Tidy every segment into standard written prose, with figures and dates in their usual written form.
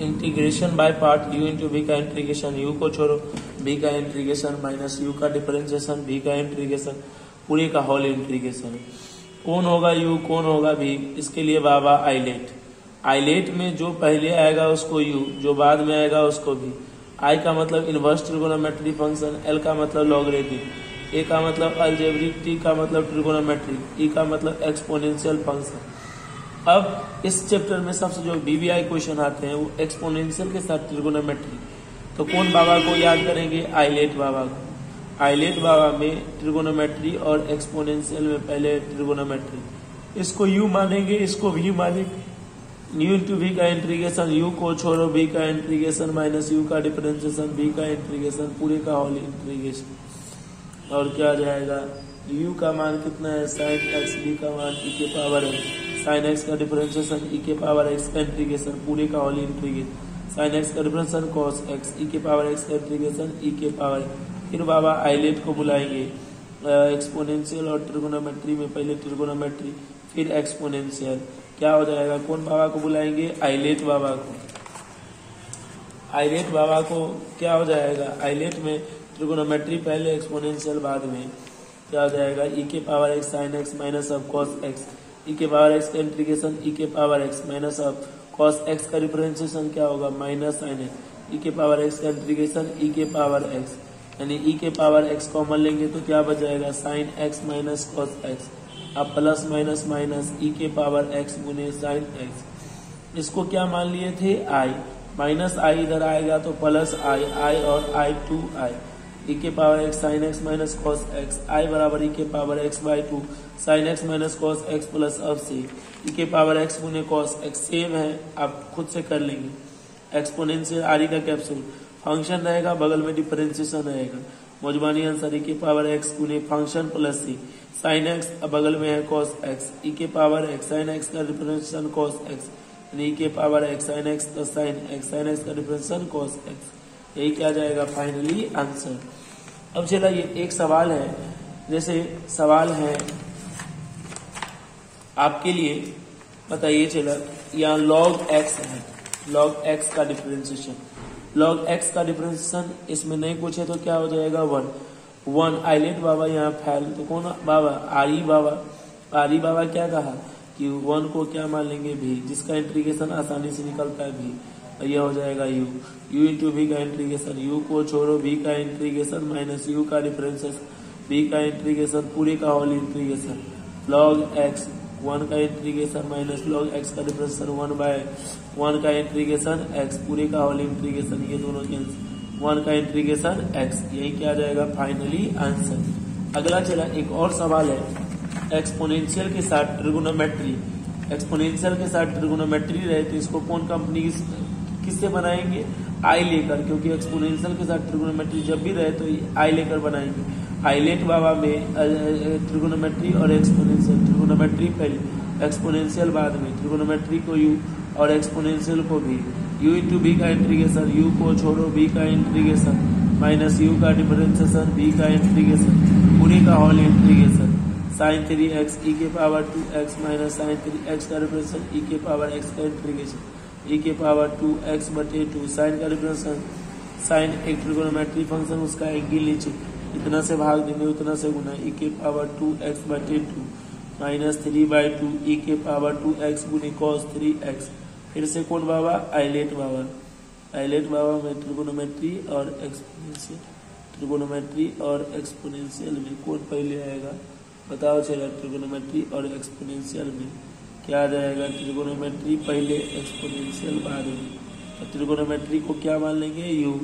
Integration by part u into v का integration, u को छोड़ो, v का इंटीग्रेशन माइनस u का डिफरेंशिएशन, v का इंटीग्रेशन, पूरे का होल इंटीग्रेशन। कौन होगा u, कौन होगा v? इसके लिए बाबा आइलेट। आइलेट में जो पहले आएगा उसको u, जो बाद में आएगा उसको v। I का मतलब इनवर्स ट्रिगोनोमेट्री फंक्शन, L का मतलब लॉगरिथम, A का मतलब अलजेब्रिक, T का मतलब ट्रिगोनोमेट्री, E का मतलब एक्सपोनेंशियल फंक्शन। अब इस चैप्टर में सबसे जो BBI क्वेश्चन आते हैं वो एक्सपोनेंशियल के साथ ट्रिगोनोमेट्री। तो कौन बाबा को याद करेंगे? आइलेट बाबा को। आइलेट बाबा में ट्रिगोनोमेट्री और एक्सपोनेंशियल में पहले ट्रिगोनोमेट्री। इसको u मानेंगे, इसको v मानेंगे। u इंटू वी का इंटीग्रेशन, u को छोड़ो, v का इंटीग्रेशन माइनस u का डिफरेंशिएशन, v का इंटीग्रेशन, पूरे का होल इंटीग्रेशन। और क्या आ जाएगा? u का मान कितना है? साइन एक्स, v का मान e के पावर है, साइन एक्स का डिफरेंशिएशन e के पावर एक्स का इंटीग्रेशन, पूरे का होल इंटीग्रेशन, साइन एक्स का डिफरेंशिएशन कॉस एक्स, e के पावर एक्स का इंटीग्रेशन e के पावर। फिर बाबा आइलेट को बुलाएंगे। एक्सपोनेंशियल और ट्रिगोनोमेट्री में पहले ट्रिगोनोमेट्री फिर एक्सपोनेंशियल। क्या हो जाएगा? कौन बाबा को बुलाएंगे? आइलेट बाबा को। आइलेट बाबा को क्या हो जाएगा? आइलेट में ट्रिगोनोमेट्री पहले, एक्सपोनेंशियल बाद में। क्या हो जाएगा? e के power x sine x minus of cos x, e के पावर एक्स का इंटीग्रेशन e के power x minus of cos x का डिफरेंशिएशन क्या होगा? माइनस साइन एक्स, e के पावर एक्स का इंटीग्रेशन e के पावर एक्स, यानी e के पावर x कॉमन लेंगे तो क्या बच जाएगा? Sine x minus cos x. अब प्लस माइनस माइनस e के पावर x गुने साइन x। इसको क्या मान लिए थे? i। माइनस i इधर आएगा तो प्लस i और i 2i, e के power x sine x minus cos x, i बराबर e के power x by 2 sine x minus cos x plus अब से e के पावर x गुने कॉस x। सेम है, आप खुद से कर लेंगे। एक्सपोनेंशियल आर का कैप्सूल फंक्शन रहेगा, बगल में डिफरेंशिएशन रहेगा। मौजबानी आंसर e के पावर x गुने function plus c sine x, अब बगल में है cos x, e के पावर x साइन x का डिफरेंशिएशन cos x, यानी e के power x sine x plus sine x का डिफरेंशिएशन cos x। यही क्या जाएगा फाइनली आंसर। अब चला ये एक सवाल है, जैसे सवाल है आपके लिए, बताइए। चला यहाँ log x है, log x का डिफरेंशिएशन, log x का डिफरेंशिएशन इसमें नहीं पूछे तो क्या हो जाएगा? 1 आइलेट बाबा यहाँ फैल, तो कौन बाबा? आरी बाबा। आरी बाबा क्या कहा कि 1 को क्या मान लेंगे? v, जिसका इंटीग्रेशन आसानी से निकलता है v, और यह हो जाएगा u इंटू वी का इंटीग्रेशन, u को छोड़ो, v का इंटीग्रेशन माइनस u का डिफरेंशिएशन, v का इंटीग्रेशन, पूरे का होल इंटीग्रेशन, log x 1 का इंटीग्रेशन माइनस log x का डिफरेंशिएशन 1/1 का इंटीग्रेशन x, पूरे का होल इंटीग्रेशन, ये दोनों कैंसिल, 1 का इंटीग्रेशन x। यही क्या आ जाएगा फाइनली आंसर। अगला चला एक और सवाल है, एक्सपोनेंशियल के साथ ट्रिगोनोमेट्री। एक्सपोनेंशियल के साथ ट्रिगोनोमेट्री रहे तो इसको कौन कंपनी किससे बनाएंगे? आई लेकर, क्योंकि एक्सपोनेंशियल के साथ ट्रिगोनोमेट्री जब भी रहे तो आई लेकर बनाएंगे। आइलेट बाबा में ट्रिगोनोमेट्री और एक्सपोनेंशियल, ट्रिगोनोमेट्री पहले, एक्सपोनेंशियल बाद में, ट्रिगोनोमेट्री को u और एक्सपोनेंशियल को v, u इंटू v का इंटीग्रेशन, u को छोड़ो, v का इंटीग्रेशन माइनस u का डिफरेंशिएशन, v का इंटीग्रेशन, पूरे का whole integration, sine 3x e के power 2x minus sine 3x का डिफरेंशिएशन e के पावर x का इंटीग्रेशन e के पावर 2x बटे 2, साइन का डिफरेंशिएशन, साइन एक ट्रिगोनोमेट्री फंक्शन, उसका एंगल नीचे, इतना से भाग देंगे उतना से गुना, e के पावर 2x बटे 2 माइनस 3/2 e के पावर 2x गुने cos 3x। फिर से कौन बाबा? आइलेट बाबा। आइलेट बाबा में ट्रिगोनोमेट्री और एक्सपोनेंशियल, ट्रिगोनोमेट्री और एक्सपोनेंशियल में कौन पहले आएगा? बताओ चला। ट्रिगोनोमेट्री और एक्सपोनेंशियल में क्या आ जाएगा? ट्रिगोनोमेट्री पहले, एक्सपोनेंशियल बाद में। तो ट्रिगोनोमेट्री को क्या मान लेंगे? u,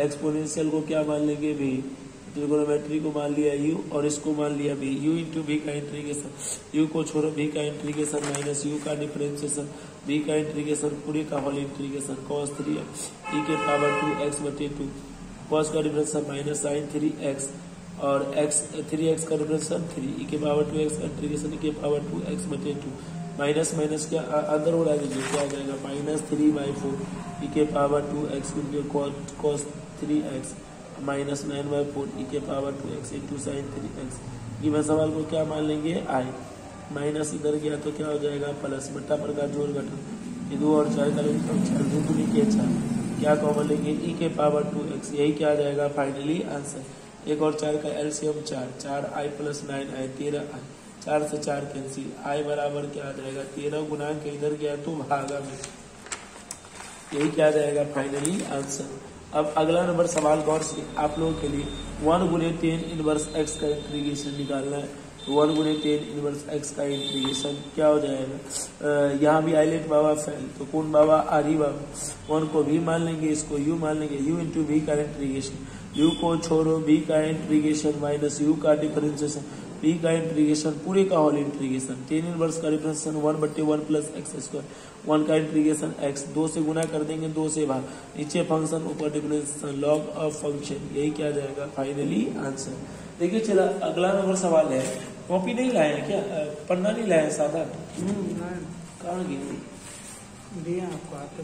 एक्सपोनेंशियल को क्या मान लेंगे? v। ट्रिगोनोमेट्री को मान लिया u और इसको मान लिया v, u इंटू वी का इंटीग्रेशन, u को छोड़ो, v का इंटीग्रेशन माइनस u का डिफरेंशिएशन, v का इंटीग्रेशन, पूरे का whole integration, cos 3x e के पावर 2x बटे 2, cos का डिफरेंशिएशन माइनस साइन 3x और x 3x का डिफरेंशिएशन 3 e के पावर 2x का इंटीग्रेशन e के पावर 2x बटे 2, माइनस माइनस क्या अंदर उड़ा दीजिए, क्या आ जाएगा? माइनस 3/4 e के power 2x cos 3x minus 9/4 e के power 2x into sine 3x। Given सवाल को क्या मान लेंगे? i। माइनस इधर गया तो क्या हो जाएगा? प्लस, बट्टा पर का जोड़ घटा, ये 2 और 4 का लेंगे 4 2 दूनी के 4 क्या कॉमन लेंगे e के पावर 2x यही क्या आ जाएगा फाइनली आंसर। 1 और 4 का LCM 4 i plus 9 i 13 i 4 से 4 कैंसिल i बराबर क्या आ जाएगा 13 गुना के इधर गया तो भागा में यही क्या आ जाएगा फाइनली आंसर। अब अगला नंबर सवाल गौर से आप लोगों के लिए 1 गुने 10 इनवर्स x का इंटीग्रेशन निकालना है। 1 गुने 10 इनवर्स x का इंटीग्रेशन क्या हो जाएगा। यहाँ भी आइलेट बाबा फेल तो कौन बाबा आरी बाबा 1 को v मान लेंगे इसको u मान लेंगे u इंटू v का इंटीग्रेशन u को छोड़ो v का इंटीग्रेशन माइनस u का डिफरेंशिएशन v का इंटीग्रेशन पूरे का होल इंटीग्रेशन 10 इनवर्स का डिफरेंशिएशन 1/1 प्लस एक्स स्क्वायर 1 का इंटीग्रेशन x 2 से गुना कर देंगे 2 से भाग नीचे फंक्शन ऊपर डिफरेंशिएशन लॉग ऑफ फंक्शन यही क्या जाएगा फाइनली आंसर। देखिए चला अगला नंबर सवाल है। कॉपी नहीं लाए हैं क्या पन्ना नहीं लाए सादा कहाँ दिया आपको आते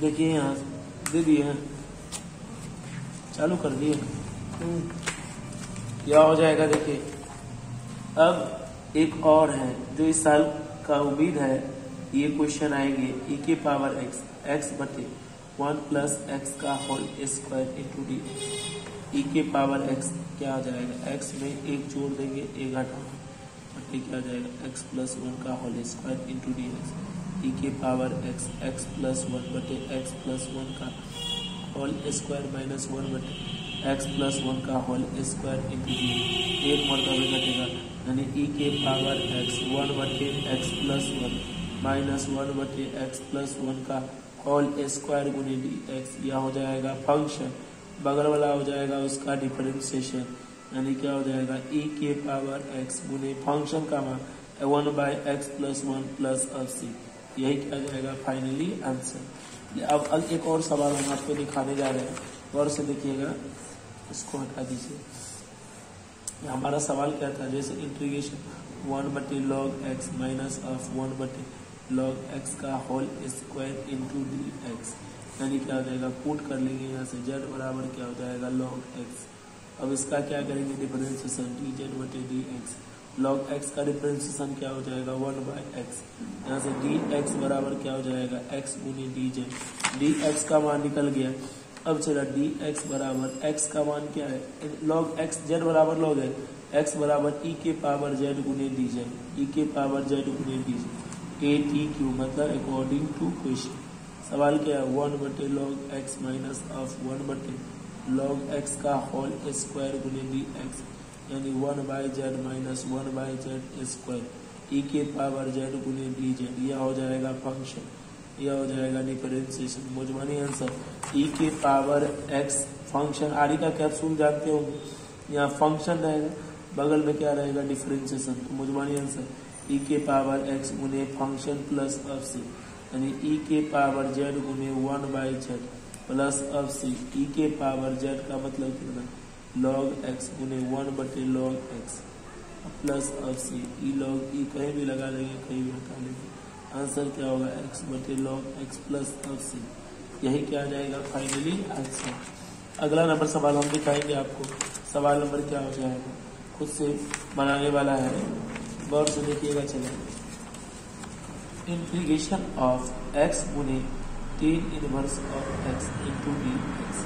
देखिए यहाँ दे दिए हैं चालू कर दिए क्या हो जाएगा। देखिए अब एक और है जो इस साल का उम्मीद है ये क्वेश्चन आएंगे e के पावर x बटे 1 प्लस एक्स का whole square into d e के पावर x क्या आ जाएगा x में एक जोड़ देंगे एक घटाओ बटे क्या आ जाएगा x प्लस 1 का whole square into d e के पावर x प्लस 1 बटे x प्लस 1 का होल स्क्वायर माइनस 1 बटे x प्लस 1 का होल स्क्वायर इंटू डी एक मरतबे घटेगा यानी e के पावर x 1 बटे x प्लस 1 माइनस 1 बटे x प्लस 1 का होल स्क्वायर गुने डी एक्स यह हो जाएगा फंक्शन बगल वाला हो जाएगा उसका डिफरेंशिएशन यानी क्या हो जाएगा e के पावर x गुने फंक्शन का मान 1/x प्लस 1 प्लस c यही क्या जाएगा फाइनली आंसर। अब एक और सवाल हम आपको दिखाने जा रहे हैं गौर से देखिएगा इसको हटा दीजिए। हमारा सवाल क्या था जैसे integration 1/log x minus of 1/log x का whole square into d x यानी क्या हो जाएगा पुट कर लेंगे यहाँ से z बराबर क्या हो जाएगा log x। अब इसका क्या करेंगे डिफरेंशिएशन dz बटे डी एक्स log x का डिफरेंशिएशन क्या हो जाएगा 1/x यहाँ से dx बराबर क्या हो जाएगा x गुनी dz dx का मान निकल गया। अब चला dx बराबर x का मान क्या है log x z बराबर log है x बराबर e के पावर z गुने dz e के पावर z गुने dz ATQ मतलब अकॉर्डिंग टू क्वेश्चन सवाल क्या है 1/log x minus of 1/log x का होल स्क्वायर गुने dx यानी 1/z minus 1/z square e के पावर z गुने dz यह हो जाएगा फंक्शन यह हो जाएगा डिफरेंशिएशन मुजमानी आंसर e के पावर x फंक्शन आर का कैप्सूल जानते होंगे यहाँ फंक्शन रहेगा बगल में क्या रहेगा डिफरेंशिएशन तो मुजमानी आंसर e के पावर x गुने फंक्शन प्लस ऑफ c यानी e के पावर z गुने 1/z plus of c e के पावर z का मतलब कितना log x गुने 1/log x plus of c e log e कहीं भी लगा लेंगे कहीं भी हटा लेंगे आंसर क्या होगा x बटे log x plus of c यही क्या आ जाएगा फाइनली आंसर। अगला नंबर सवाल हम दिखाएंगे आपको सवाल नंबर क्या हो जाएगा खुद से बनाने वाला है गौर से देखिएगा। चले इंटीग्रेशन ऑफ x गुने 10 inverse of x into d x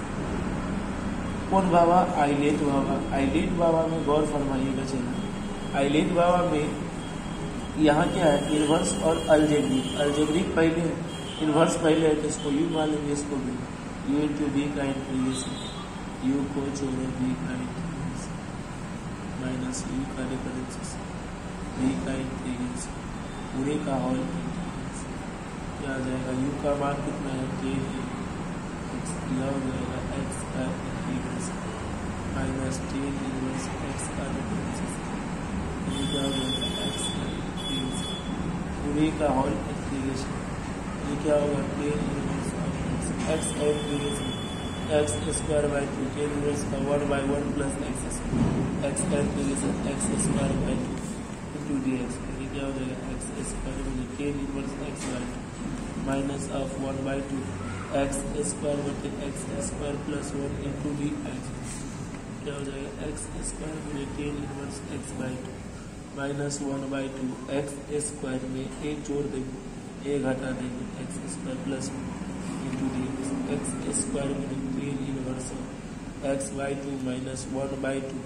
कौन बाबा आइलेट बाबा में गौर फरमाइएगा। चलिए आइलेट बाबा में यहाँ क्या है इनवर्स और अल्जेब्रिक पहले इनवर्स पहले है तो इसको u मान लेंगे इसको भी u इंटू बी का इंटीग्रेशन u को छोड़ो b का इंटीग्रेशन माइनस u का डिफरेंशिएशन b का इंटीग्रेशन पूरे का होल इंटीग्रेशन क्या आ जाएगा u का मान कितना है 10 x यह हो जाएगा x का इंटीग्रेशन माइनस 10 इनवर्स x का डिफरेंशिएशन ये क्या हो जाएगा x का पूरे का होल इंटीग्रेशन ये क्या होगा 10 इनवर्स ऑफ x का integration x square by 2 10 inverse का 1/1 प्लस x का integration x square by 2 into d x ये क्या हो जाएगा x स्क्वायर में 10 inverse x by 2 minus of 1/2 x square बटे x square plus 1 into d x क्या हो जाएगा x स्क्वायर में 10 inverse x by 2 minus 1/2 x square में एक जोड़ देंगे, एक हटा देंगे, x square plus into d x square में 3 इनवर्स एक्स बाई 2 माइनस 1/2,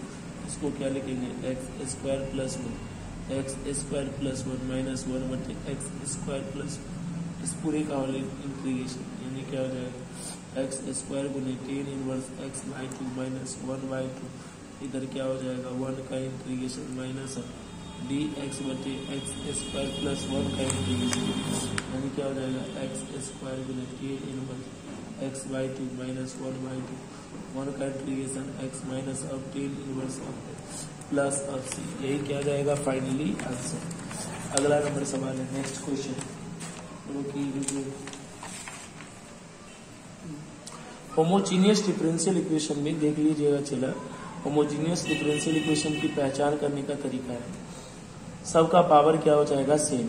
इसको क्या लिखेंगे x square plus 1 x square plus 1 minus 1/2 x square plus इस पूरे का होल इंटीग्रेशन, यानी क्या हो जाएगा एक्स स्क्वायर गुने 10 इनवर्स एक्स बाई 2 माइनस 1/2, इधर क्या हो जाएगा 1 का इंटीग्रेशन माइनस डी एक्स बटे एक्स स्क्वायर प्लस 1 का इंटीग्रेशन, यानी क्या हो जाएगा एक्स स्क्वायर गुने 10 इनवर्स एक्स बाई 2 माइनस 1/2, 1 का integration x minus of 10 inverse of plus of c, यही क्या जाएगा फाइनली आंसर। अगला नंबर सवाल है, next question homogeneous differential equation में देख लीजिएगा चला, होमोजीनियस डिफरेंशियल इक्वेशन की पहचान करने का तरीका है, सबका पावर क्या हो जाएगा सेम।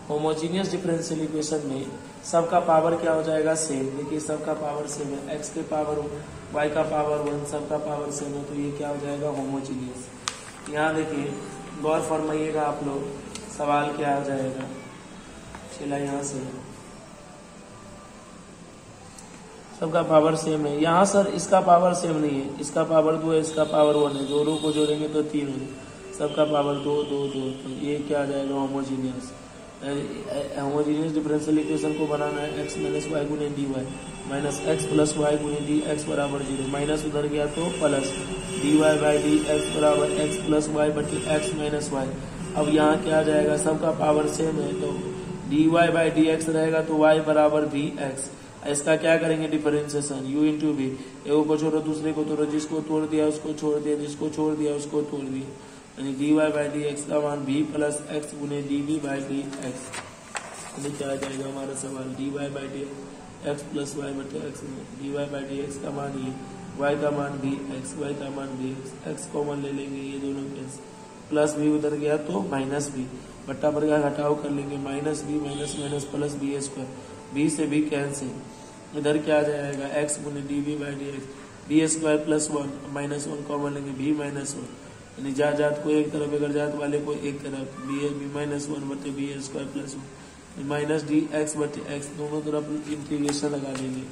होमोजीनियस डिफरेंशियल इक्वेशन में सबका पावर क्या हो जाएगा सेम, देखिए सबका पावर सेम है, एक्स के पावर वाई का पावर 1 सबका पावर सेम है, तो ये क्या हो जाएगा होमोजीनियस। यहाँ देखिए गौर फरमाइएगा आप लोग, सवाल क्या हो जाएगा, चला यहाँ से सबका पावर सेम है, यहाँ सर इसका पावर सेम नहीं है, इसका पावर 2 है, इसका पावर 1 है, दोनों को जोड़ेंगे तो 3 होंगे, सबका पावर 2 2 2, तो ये क्या आ जाएगा होमोजीनियस। होमोजीनियस डिफरेंशियल इक्वेशन को बनाना है एक्स माइनस वाई गुने d y minus x plus y गुने डी एक्स बराबर 0, माइनस उधर गया तो plus d y by d x बराबर एक्स प्लस वाई बटे एक्स माइनस वाई। अब यहाँ क्या आ जाएगा, सबका पावर सेम है तो d y by d x रहेगा तो वाई बराबर वी एक्स, इसका क्या करेंगे डिफरेंशिएशन u इंटू वी, एगो को छोड़ो दूसरे को तोड़ो, जिसको तोड़ दिया उसको छोड़ दिया, जिसको छोड़ दिया उसको तोड़ दिया, यानी d y by d x का मान v प्लस एक्स गुने d v by d x, यानी क्या आ जाएगा हमारा सवाल d y by d x plus y बटे एक्स में d y by d x का मान ये, वाई का मान वी एक्स, वाई का मान वी एक्स कॉमन ले लेंगे, ये दोनों कैंसिल, प्लस वी उधर गया तो माइनस वी, बट्टा पर गया घटाव कर लेंगे, minus v minus minus plus b square, b से बी कैंसिल, इधर क्या आ जाएगा एक्स गुने d v by d x, b square plus 1 minus 1 common लेंगे, बी माइनस 1, यानी जात को एक तरफ, अगर जात वाले को एक तरफ, बी माइनस 1 बटे b square plus 1 minus d x बटे एक्स, दोनों तरफ इंटीग्रेशन लगा देंगे,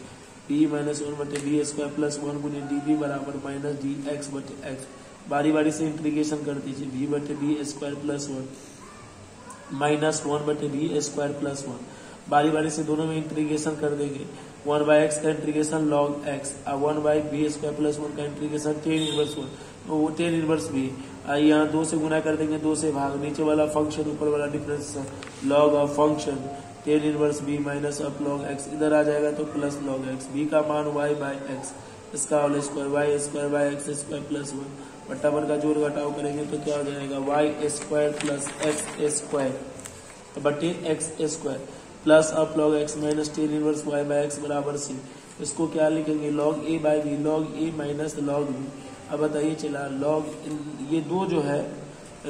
बी माइनस 1 बटे बी स्क्वायर प्लस 1 गुने डी वी बराबर माइनस डी एक्स बटे एक्स, बारी बारी से इंटीग्रेशन कर दीजिए, बी बटे बी स्क्वायर प्लस 1 माइनस 1 बटे बी स्क्वायर प्लस 1, बारी बारी से दोनों में इंटीग्रेशन कर देंगे, 1 बाई एक्स का integration log x, 1 by b square plus 1 का इंटीग्रेशन 10 इनवर्स 1, वो 10 इनवर्स बी, यहाँ 2 से गुना कर देंगे, 2 से भाग, नीचे वाला फंक्शन ऊपर वाला difference log of function 10 inverse b minus of log x, इधर आ जाएगा तो प्लस लॉग एक्स, बी का मान वाई बाई एक्स, इसका whole square y square by x square plus 1, बट्टा पर का जोड़ घटाव करेंगे तो क्या हो जाएगा y square plus x square बटे x square plus of log x minus 10 inverse y by x बराबर सी, इसको क्या लिखेंगे log a by b, log a minus log b. अब बताइए चला लॉग ये दो जो है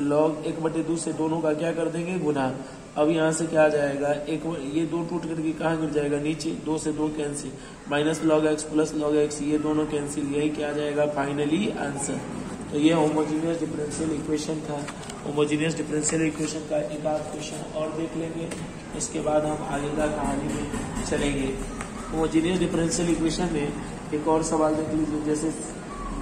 लॉग 1/2 से दोनों का क्या कर देंगे गुना, अब यहाँ से क्या आ जाएगा एक, ये 2 टूट करके कहाँ गिर जाएगा नीचे, 2 से 2 cancel, minus log x plus log x, ये दोनों कैंसिल, यही क्या आ जाएगा फाइनली आंसर। तो ये होमोजीनियस डिफरेंशियल इक्वेशन था। होमोजीनियस डिफरेंशियल इक्वेशन का एक आध क्वेश्चन और देख लेंगे, इसके बाद हम आगे का कहानी में चलेंगे। होमोजीनियस डिफरेंशियल इक्वेशन में एक और सवाल देख लीजिए, जैसे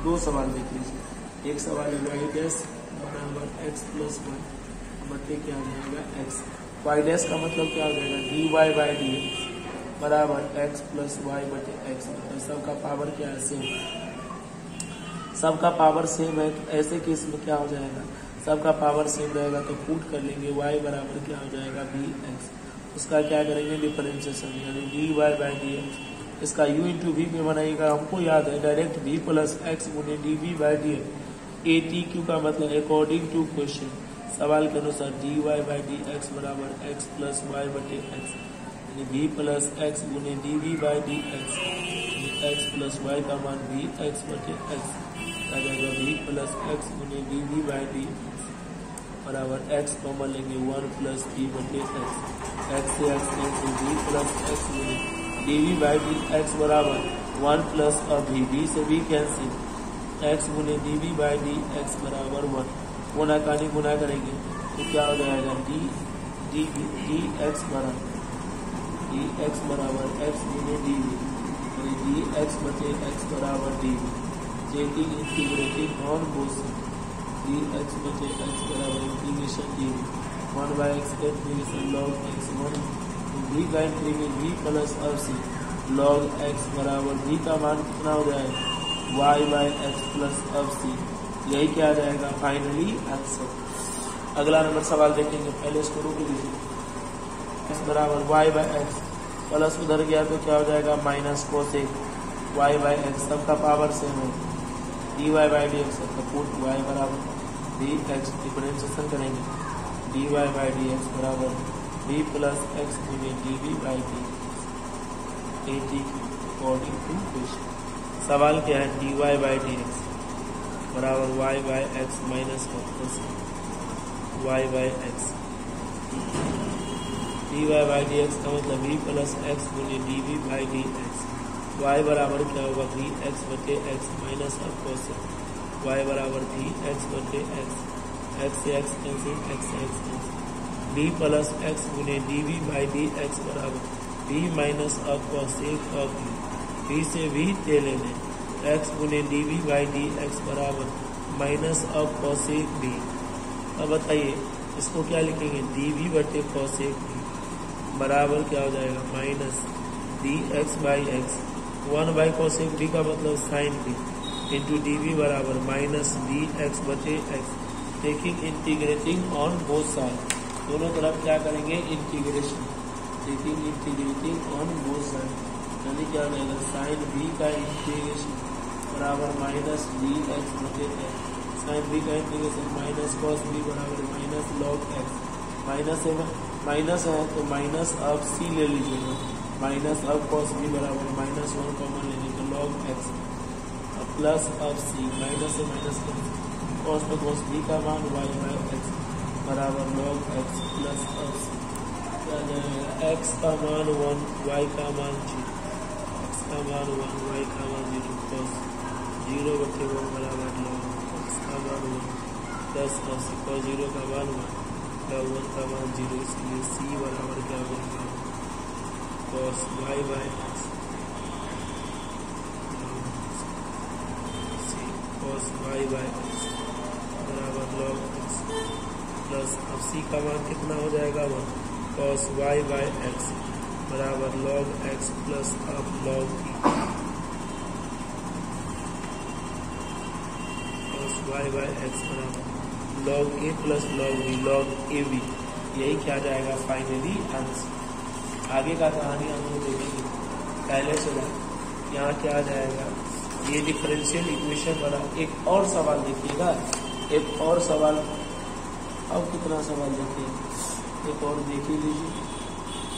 2 सवाल देख लीजिए। एक सवाल है वाई डैश बराबर एक्स प्लस 1 बटे क्या हो जाएगा एक्स, वाई डैश का मतलब क्या हो जाएगा d y by d x बराबर एक्स प्लस वाई बटे एक्स, सबका पावर क्या है सेम, सबका पावर सेम है, तो ऐसे केस में क्या हो जाएगा सबका पावर सेम रहेगा तो पुट कर लेंगे y बराबर क्या हो जाएगा बी एक्स, उसका क्या करेंगे डिफरेंशिएशन यानी d y by d x, इसका u इंटू वी में बनाइएगा, हमको याद है डायरेक्ट v प्लस एक्स गुने d v by d x, A T Q का मतलब अकॉर्डिंग टू क्वेश्चन सवाल के अनुसार d y by d x बराबर एक्स प्लस वाई बटे एक्स, यानी वी प्लस एक्स गुने d v by d x, x plus y का मान वी एक्स बटे एक्स आ जाएगा, वी प्लस एक्स गुने डी वी बाई डी बराबर एक्स कॉमन लेंगे 1 प्लस वी बटे एक्स, एक्स से x cancel, v plus x गुने d v by d x बराबर 1 प्लस अब वी से वी कैंसिल, एक्स गुने d v by d x बराबर 1, गुना कानी गुना करेंगे तो क्या हो जाएगा डी एक्स बराबर एक्स गुने डी वी, डी एक्स बचे एक्स बराबर d v, taking integrating on both d x बचे एक्स बराबर इंटीग्रेशन डी वी, 1/x का इंटीग्रेशन लॉग एक्स 1, v का इंटीग्रेशन v प्लस अब सी लॉग एक्स बराबर v का मान कितना हो जाएगा y/x प्लस अब सी, यही क्या आ जाएगा फाइनली आंसर। अगला नंबर सवाल देखेंगे, पहले इसको रोक लीजिए। x बराबर y/x प्लस उधर गया तो क्या हो जाएगा माइनस कोसेक y/x, सबका पावर सेम है, dy/dx का पुट y बराबर dx, डिफरेंशिएशन करेंगे dy/dx बराबर v प्लस x गुने dv/dx, अकॉर्डिंग टू क्वेश्चन। सवाल क्या है dy/dx बराबर y/x माइनस y/x, dy/dx का मतलब v प्लस x गुने dv/dx, y बराबर क्या होगा वी एक्स बटे एक्स माइनस अब कोसेक y बराबर वी एक्स बटे एक्स से एक्स कैंसिल एक्स से x cancel, D plus x गुने dv/dx बराबर v माइनस अब कोसेक अब v से v ले लेने x गुने dv/dx बराबर माइनस अब कोसेक v। अब बताइए इसको क्या लिखेंगे dv बटे कोसेक v बराबर क्या हो जाएगा माइनस dx/x, 1 कोसेक v का मतलब साइन v इंटू dv बराबर माइनस dx बटे x, taking integrating on both side, दोनों तरफ क्या करेंगे integration, taking integrating on both side, यानी क्या हो जाएगा साइन v का इंटीग्रेशन बराबर माइनस dx बटे x, साइन v का इंटीग्रेशन माइनस कॉस v बराबर माइनस लॉग x, माइनस है तो माइनस अब c ले लीजिएगा, माइनस अब कॉस v बराबर माइनस 1 कॉमन लेने तो लॉग x, प्लस अब c माइनस से माइनस कॉस तो कॉस v का मान y/x बराबर लॉग x प्लस अब c, क्या जाएगा x का मान 1 y का मान 0, x का मान 1 y का मान 0, कॉस 0 बटे 1 बराबर लॉग x का मान 1 प्लस कॉस 0 का मान 1 लॉग 1 का मान 0, इसलिए c बराबर क्या हो जाएगा cos y/x, cos y/x बराबर log x प्लस अब c का मान कितना हो जाएगा 1, cos y/x बराबर log x प्लस अब log e, cos y/x बराबर log a plus log v, log ab, यही क्या जाएगा फाइनली आंसर। आगे का कहानी हम लोग देखेंगे, पहले चला यहाँ क्या आ जाएगा ये डिफरेंशियल इक्वेशन वाला एक और सवाल देखिएगा, एक और सवाल, अब कितना सवाल देखिए, एक और देख ही लीजिए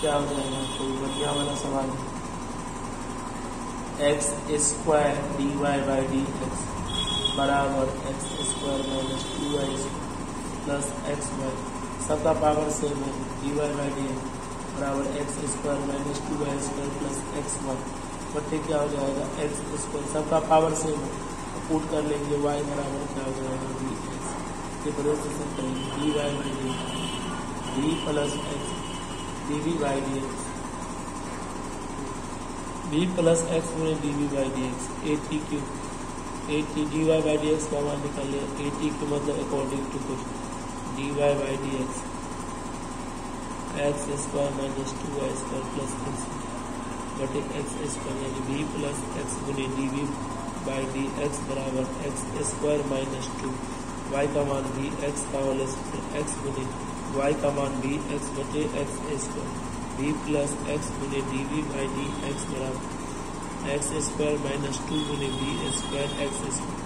क्या हो जाएगा, कोई बढ़िया वाला सवाल एक्स स्क्वायर dy/dx बराबर x square minus 2y plus x y, सबका पावर सेम है, dy/dx बराबर x square minus 2y square plus x y बटे क्या हो जाएगा एक्स स्क्वायर, सबका पावर सेम है, पुट कर लेंगे y बराबर क्या हो जाएगा डी एक्स, डिफरेंशिएशन करेंगे dy/dx D plus x dv/dx, D plus x गुणे dv/dx, at dy/dx का मान निकाल लिया, at के मतलब according to question dy/dx x square minus 2y square plus x बटे एक्स स्क्वायर यानी v प्लस एक्स गुने dv/dx बराबर एक्स स्क्वायर माइनस 2 y का मान v x का होल स्क्वायर x गुने y का मान v x बटे x square v plus x गुने dv/dx बराबर एक्स स्क्वायर माइनस 2 गुने v square x square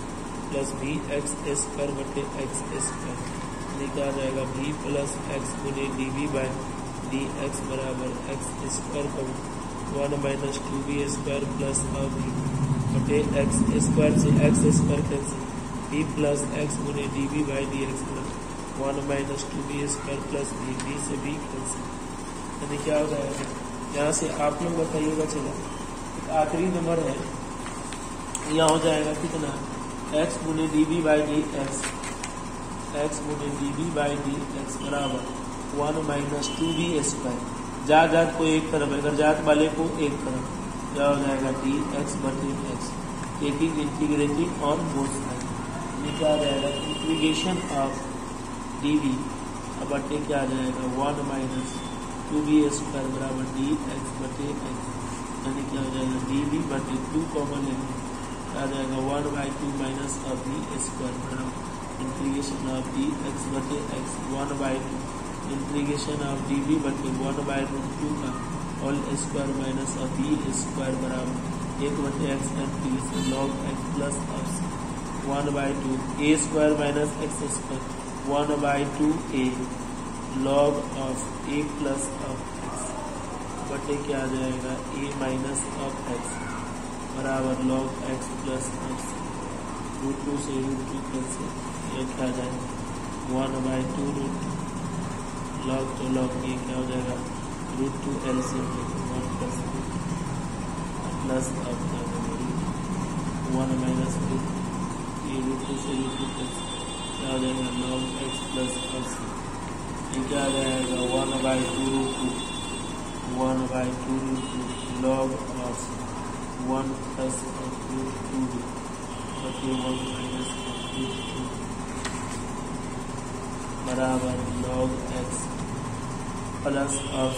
plus v x square बटे एक्स स्क्वायर, लिखा जाएगा v प्लस एक्स गुने dv/dx बराबर एक्स स्क्वायर को 1 minus 2v square plus v बटे एक्स स्क्वायर से x square cancel, v plus x गुने dv/dx बराबर 1 minus 2v square plus v से v कैंसिल, यानी क्या हो जाएगा यहाँ से आप लोग बताइएगा। चला एक आखिरी नंबर है, यहाँ हो जाएगा कितना x गुने dv/dx एक्स गुने d v by d x बराबर 1 माइनस 2b स्क्वायर। जात को एक तरफ, अगर जात वाले को एक तरफ, क्या हो जाएगा डी एक्स बटे x, taking integrating on both side. ये क्या आ जाएगा इंटीग्रेशन ऑफ डी बी बटे क्या आ जाएगा 1 माइनस 2b स्क्वायर बराबर डी एक्स बटे एक्स, यानी क्या हो जाएगा डी बी बटे 2 कॉमन लेंगे, क्या आ जाएगा 1/2 माइनस ऑफ बी स्क्वायर बराबर इंटीग्रेशन ऑफ डी एक्स बटे x 1/2 integration of d v बटे 1/2 का whole square minus of v square बराबर 1 बटे x integration log x plus of 1/2 a square minus x square 1/2 a log of a plus of x बटे क्या आ जाएगा a minus of x बराबर log x plus of √2 से √2 cancel, ये क्या आ जाएगा 1/2 लॉग तो लॉग ये क्या हो जाएगा √2 एलसीएम 1 प्लस ऑफ 1 माइनस ये √2 से √2 कैंसिल, क्या हो जाएगा लॉग एक्स प्लस ऑफ ये क्या आ जाएगा 1/2 लॉग ऑफ 1 प्लस ऑफ √2 बटे 1 माइनस ऑफ √2 बराबर log x plus of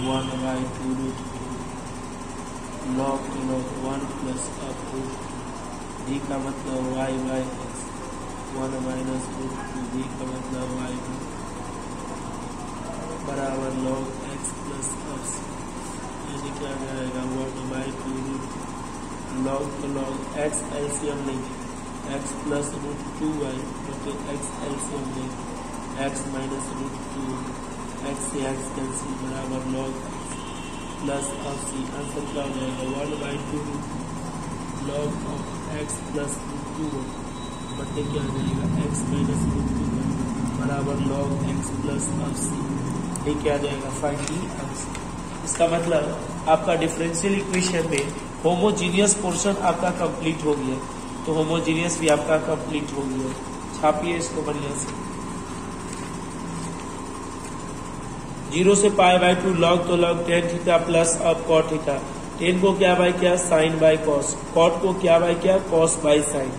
1/2 log to log 1 plus of √2 D का मतलब y by x 1 minus √2 D का मतलब y बराबर लॉग एक्स प्लस ऑफ यानी क्या जाएगा 1/2 log to log x LCM लेंगे एक्स प्लस √2y बटे एक्स एलसीएम लेंगे एक्स माइनस √2 एक्स से एक्स कैंसिल बराबर log x plus of c. Answer क्या हो जाएगा 1/2 लॉग ऑफ एक्स प्लस √2 बटे क्या हो जाएगा एक्स माइनस √2 बराबर लॉग एक्स प्लस ऑफ सी। ये क्या आ जाएगा फाइनली आंसर। इसका मतलब आपका डिफरेंशियल इक्वेशन में होमोजीनियस पोर्शन आपका कंप्लीट हो गया, तो होमोजीनियस भी आपका कंप्लीट हो गया। छापिए इसको बढ़िया से। 0 से π/2 लॉग तो log tan theta plus of cot theta, tan को क्या बाय क्या साइन बाय कॉस, cot को क्या बाय क्या cos by sine.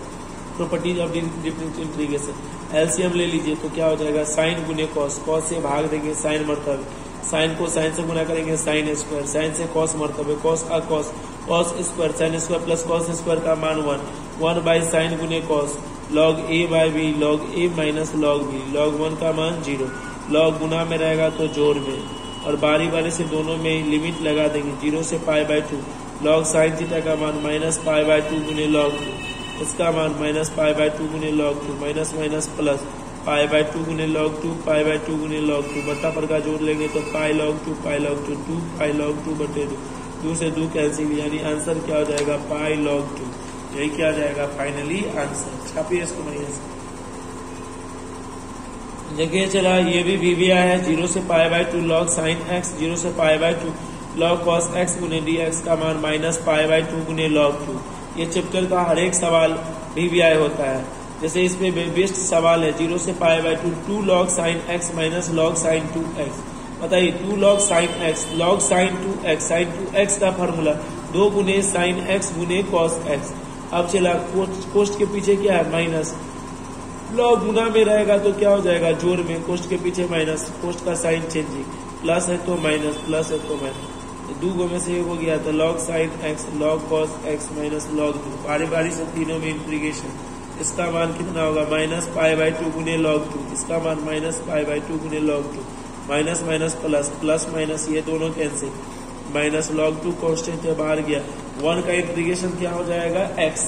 Properties of differential integration LCM ले लीजिए तो क्या हो जाएगा साइन गुने कॉस, कॉस से भाग देंगे साइन मर्तबे, साइन को साइन से गुना करेंगे साइन स्क्वायर, साइन से कॉस मर्तबे, कॉस का cos, cos square, sine square plus cos square का मान 1 बाई साइन गुने cos, log a by b, log a minus log b, log 1 का मान 0, लॉग गुना में रहेगा तो जोड़ में, और बारी बारी से दोनों में लिमिट लगा देंगे 0 से π/2 लॉग साइन थीटा का मान माइनस π/2 गुने लॉग 2, इसका मान माइनस π/2 गुने लॉग 2, माइनस माइनस प्लस π/2 गुने लॉग 2, π/2 गुने लॉग 2, बट्टा पर का जोड़ लेंगे तो पाई लॉग 2 2 पाई लॉग 2 बटे 2 से 2 कैंसिल, यानी आंसर क्या हो जाएगा पाई लॉग 2। यही क्या आ जाएगा फाइनली आंसर। छापिए इसको बढ़िया से। देखिए चला ये भी वी आया है 0 से π/2 लॉग साइन एक्स, 0 से π/2 लॉग कॉस एक्स गुने डी एक्स का मान माइनस π/2 गुने लॉग 2। ये चैप्टर का हर एक सवाल वी आया होता है। जैसे इसमें बेस्ट सवाल है 0 से π/2 2 log sine x minus log sine 2x। बताइए 2 log sine x log sine 2x, sine 2x का फॉर्मूला 2 गुने साइन एक्स गुने कॉस एक्स। अब चला कोष्ट के पीछे क्या है माइनस, लॉग गुना में रहेगा तो क्या हो जाएगा जोड़ में, कोष्ट के पीछे माइनस, कोष्ट का साइन चेंजिंग, प्लस है तो माइनस, प्लस है तो माइनस, 2 गो में से एक हो गया तो log sine x log cos x minus log 2, बारी बारी से तीनों में इंटीग्रेशन। इसका मान कितना होगा माइनस π/2 गुने लॉग 2, इसका मान माइनस π/2 गुने log 2, minus minus plus, plus minus ये दोनों कैंसिल, माइनस लॉग 2 कॉन्स्टेंट है बाहर गया, 1 का इंटीग्रेशन क्या हो जाएगा x,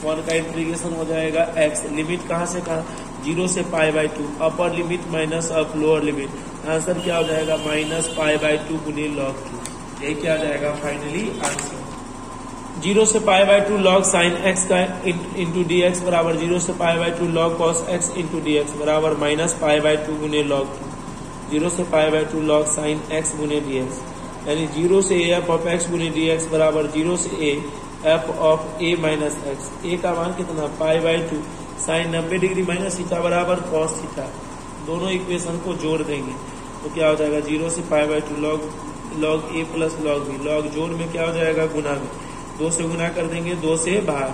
1 का इंटीग्रेशन हो जाएगा x, लिमिट कहाँ से कहाँ 0 से π/2, upper limit minus of lower limit, answer क्या हो जाएगा माइनस π/2 गुने लॉग 2। यही क्या आ जाएगा फाइनली आंसर। 0 से π/2 लॉग साइन एक्स का इंटू डी एक्स बराबर 0 से π/2 log cos x into d x बराबर माइनस π/2 गुने लॉग 2, 0 से π/2 लॉग साइन एक्स गुने डी एक्स, यानी 0 से एफ ऑफ एक्स गुने डी एक्स बराबर 0 से a f of a minus x. A का मान कितना π/2, साइन 90 डिग्री माइनस थीटा बराबर कॉस थीटा। दोनों इक्वेशन को जोड़ देंगे तो क्या हो जाएगा 0 से pi by 2 log a plus log b. Log जोड़ में क्या हो जाएगा गुना में, 2 से गुना कर देंगे 2 से भाग,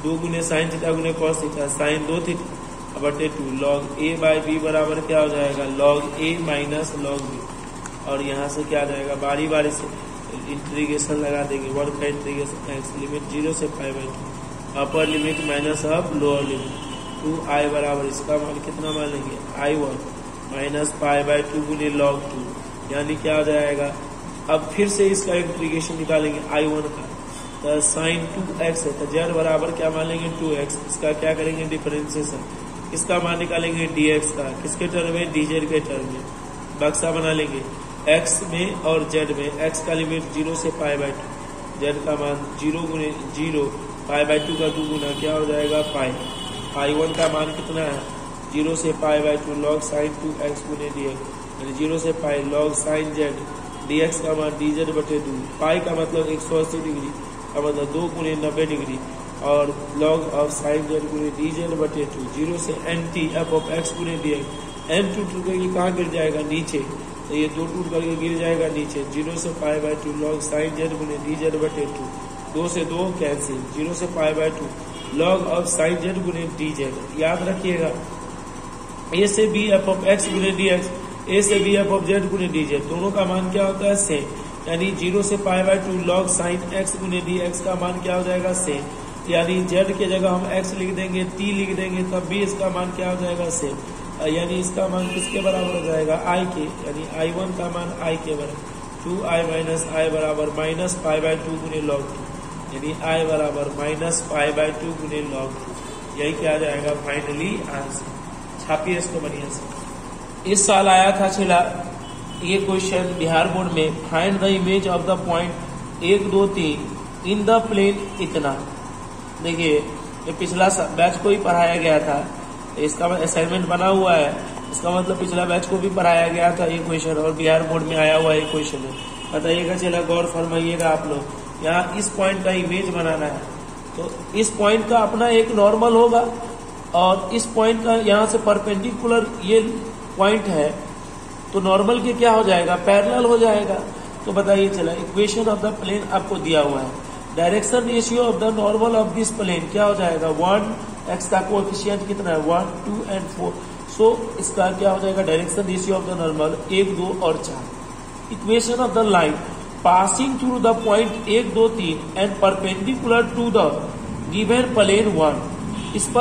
2 गुने साइन थीटा गुने कॉस थीटा, साइन 2 थीटा बटे 2 लॉग ए बाई बी बराबर क्या हो जाएगा log a minus log B. और यहाँ से क्या आ जाएगा बारी बारी से इंटीग्रेशन लगा देंगे, 1 का इंटीग्रेशन एक्स लिमिट 0 से pi by 2 upper limit minus of lower limit 2i बराबर इसका मान कितना मान लेंगे i1 माइनस पाई बाई 2 गुने लॉग 2 यानी क्या आ जाएगा। अब फिर से इसका इंटीग्रेशन निकालेंगे i1 का, तो साइन 2x है तो z बराबर क्या मान लेंगे 2x। इसका क्या करेंगे डिफरेंशिएशन, इसका मान निकालेंगे dx का, किसके टर्म में dz के टर्म में। बक्सा बना लेंगे x में और z में, x का लिमिट 0 से पाई बाई 2, z का मान 0 गुने 0 पाई बाई 2 का 2 गुना क्या हो जाएगा पाई। i1 का मान कितना है 0 से pi by 2 log sine 2x गुने dx, यानी 0 से pi log sign z, dx का मान dz बटे 2, पाई का मतलब 180 डिग्री का मतलब 2 गुने 90 डिग्री और लॉग ऑफ साइन z गुने dz बटे 2, 0 से nt f ऑफ x गुने dx। n टूट करके कहाँ गिर जाएगा नीचे, तो ये 2 टूट करके गिर जाएगा नीचे, 0 से pi by 2 log sign z गुने dz बटे 2, 2 से 2 कैंसिल, 0 से pi by 2 log of sine z गुने dz। याद रखिएगा a से b f ऑफ x गुने dx, a से b f ऑफ z गुने dz, दोनों का मान क्या होता है सेम, यानी 0 से pi by 2 log sign x गुने dx का मान क्या हो जाएगा सेम, यानी z के जगह हम x लिख देंगे t लिख देंगे तब भी इसका मान क्या हो जाएगा सेम, यानी इसका मान किसके बराबर हो जाएगा i के, यानी i1 का मान i के बराबर 2i माइनस i बराबर माइनस पाई बाई 2 गुने लॉग 2, यानी i बराबर माइनस पाई बाई 2 गुने लॉग 2। यही क्या आ जाएगा फाइनली आंसर। छापिए इसको बढ़िया से। इस साल आया था छिला ये क्वेश्चन बिहार बोर्ड में, find the image of the point 1 2 3 in the plane इतना। देखिए ये पिछला बैच को ही पढ़ाया गया था, इसका असाइनमेंट बना हुआ है, इसका मतलब पिछला बैच को भी पढ़ाया गया था ये क्वेश्चन और बिहार बोर्ड में आया हुआ ये क्वेश्चन है। बताइएगा चला गौर फरमाइएगा आप लोग। यहाँ इस पॉइंट का इमेज बनाना है तो इस पॉइंट का अपना एक नॉर्मल होगा और इस पॉइंट का यहाँ से परपेंडिकुलर ये पॉइंट है तो नॉर्मल के क्या हो जाएगा पैरेलल हो जाएगा। तो बताइए चला इक्वेशन ऑफ द प्लेन आपको दिया हुआ है, direction ratio of the normal of this plane क्या हो जाएगा 1, x का कोएफिशिएंट कितना है 1 2 एंड 4। सो इसका क्या हो जाएगा direction ratio of the normal 1 2 और 4। Equation of the line passing through the point 1 2 3 and perpendicular to the given plane 1, इस पर